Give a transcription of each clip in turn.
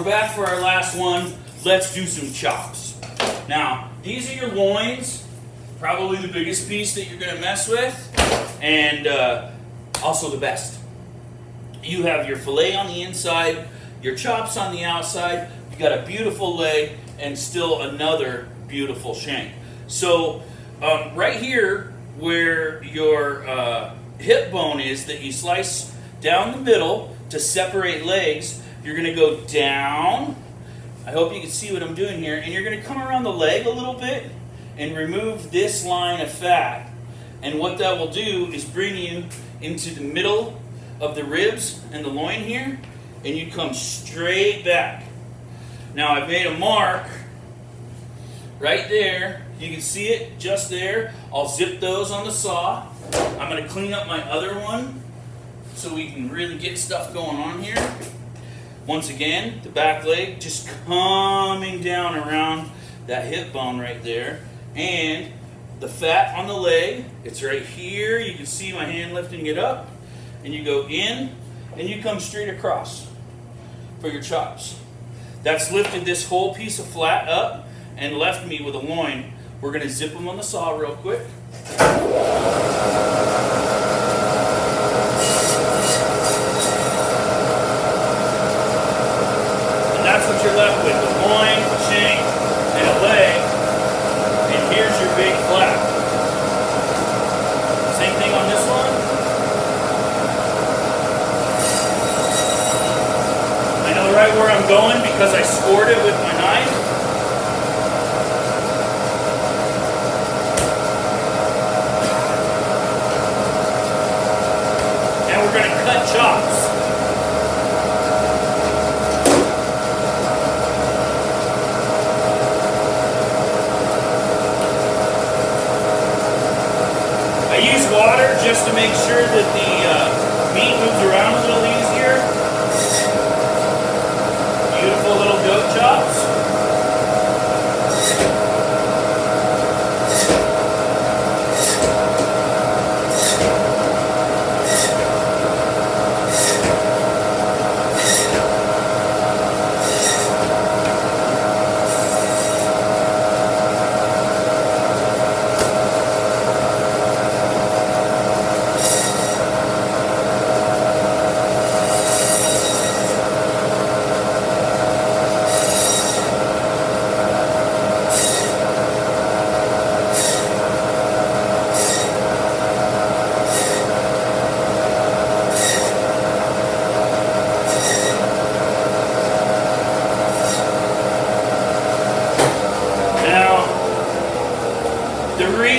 we're back for our last one. Let's do some chops. Now, these are your loins, probably the biggest piece that you're going to mess with, and also the best. You have your fillet on the inside, your chops on the outside, you got a beautiful leg, and still another beautiful shank. So, right here, where your hip bone is that you slice down the middle to separate legs, you're going to go down. I hope you can see what I'm doing here. And you're going to come around the leg a little bit and remove this line of fat. And what that will do is bring you into the middle of the ribs and the loin here, and you come straight back. Now I've made a mark right there. You can see it just there. I'll zip those on the saw. I'm going to clean up my other one so we can really get stuff going on here. Once again, the back leg just coming down around that hip bone right there. And the fat on the leg, it's right here. You can see my hand lifting it up. And you go in and you come straight across for your chops. That's lifted this whole piece of flat up and left me with a loin. We're going to zip them on the saw real quick. That's what you're left with, a loin, a shank, and a leg, and here's your big flap. Same thing on this one. I know right where I'm going because I scored it with my knife. And we're going to cut chops. Water just to make sure that the meat moves around a little easier. Beautiful little goat chops.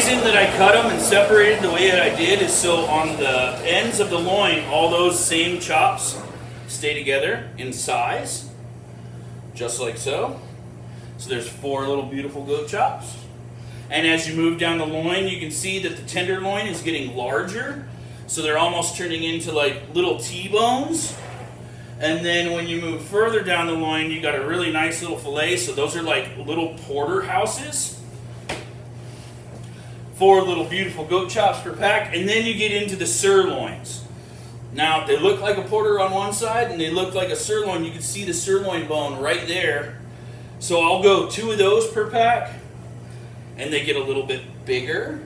That I cut them and separated the way that I did is so on the ends of the loin, all those same chops stay together in size, just like so. So there's 4 little beautiful goat chops. And as you move down the loin, you can see that the tenderloin is getting larger. So they're almost turning into like little T-bones. And then when you move further down the loin, you got a really nice little fillet. So those are like little porterhouses. 4 little beautiful goat chops per pack, and then you get into the sirloins. Now, they look like a porter on one side, and they look like a sirloin. You can see the sirloin bone right there. So I'll go 2 of those per pack, and they get a little bit bigger.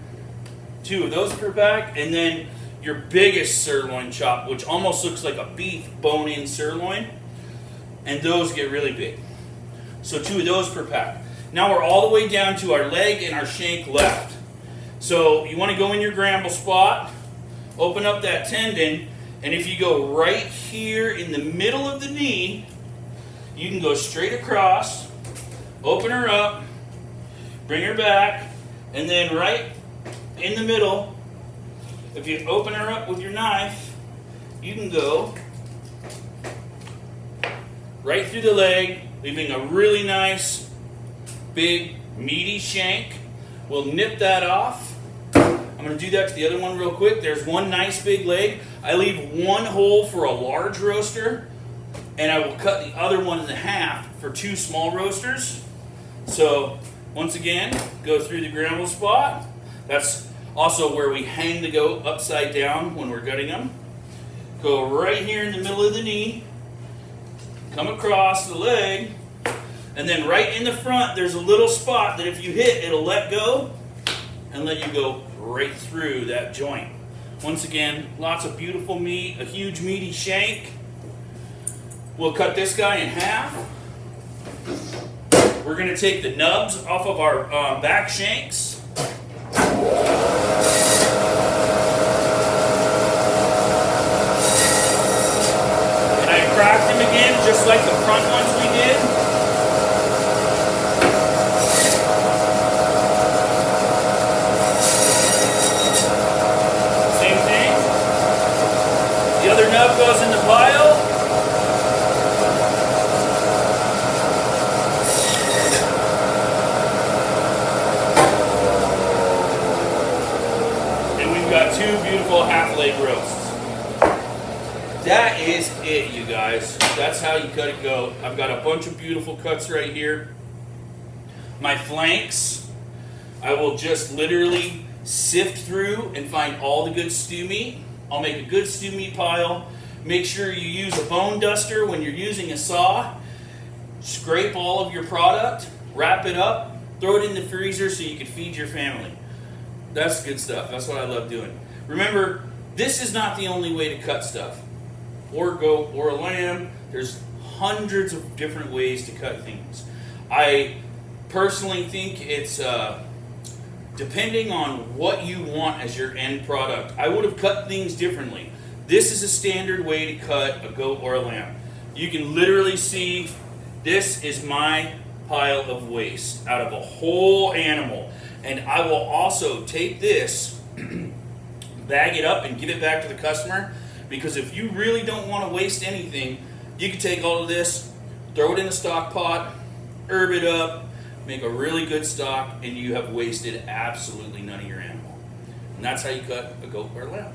2 of those per pack, and then your biggest sirloin chop, which almost looks like a beef bone-in sirloin, and those get really big. So 2 of those per pack. Now we're all the way down to our leg and our shank left. So you want to go in your gramble spot, open up that tendon, and if you go right here in the middle of the knee, you can go straight across, open her up, bring her back, and then right in the middle, if you open her up with your knife, you can go right through the leg, leaving a really nice, big, meaty shank. We'll nip that off. I'm going to do that to the other one real quick. There's one nice big leg. I leave one hole for a large roaster, and I will cut the other one in half for 2 small roasters. So once again, go through the gramble spot. That's also where we hang the goat upside down when we're gutting them. Go right here in the middle of the knee, come across the leg, and then right in the front there's a little spot that if you hit, it'll let go and let you go right through that joint. Once again, lots of beautiful meat, a huge meaty shank. We'll cut this guy in half. We're going to take the nubs off of our back shanks. And I cracked them again just like the front ones we did. Same thing. The other nub goes in the pile. Two beautiful half leg roasts. That is it, you guys. That's how you cut a goat. I've got a bunch of beautiful cuts right here. My flanks, I will just literally sift through and find all the good stew meat. I'll make a good stew meat pile. Make sure you use a bone duster when you're using a saw. Scrape all of your product, wrap it up, throw it in the freezer so you can feed your family. That's good stuff. That's what I love doing. Remember, this is not the only way to cut stuff. Or goat, or a lamb. There's hundreds of different ways to cut things. I personally think it's depending on what you want as your end product. I would have cut things differently. This is a standard way to cut a goat or a lamb. You can literally see this is my pile of waste out of a whole animal. And I will also take this, bag it up, and give it back to the customer. Because if you really don't want to waste anything, you can take all of this, throw it in a stock pot, herb it up, make a really good stock, and you have wasted absolutely none of your animal. And that's how you cut a goat or a lamb.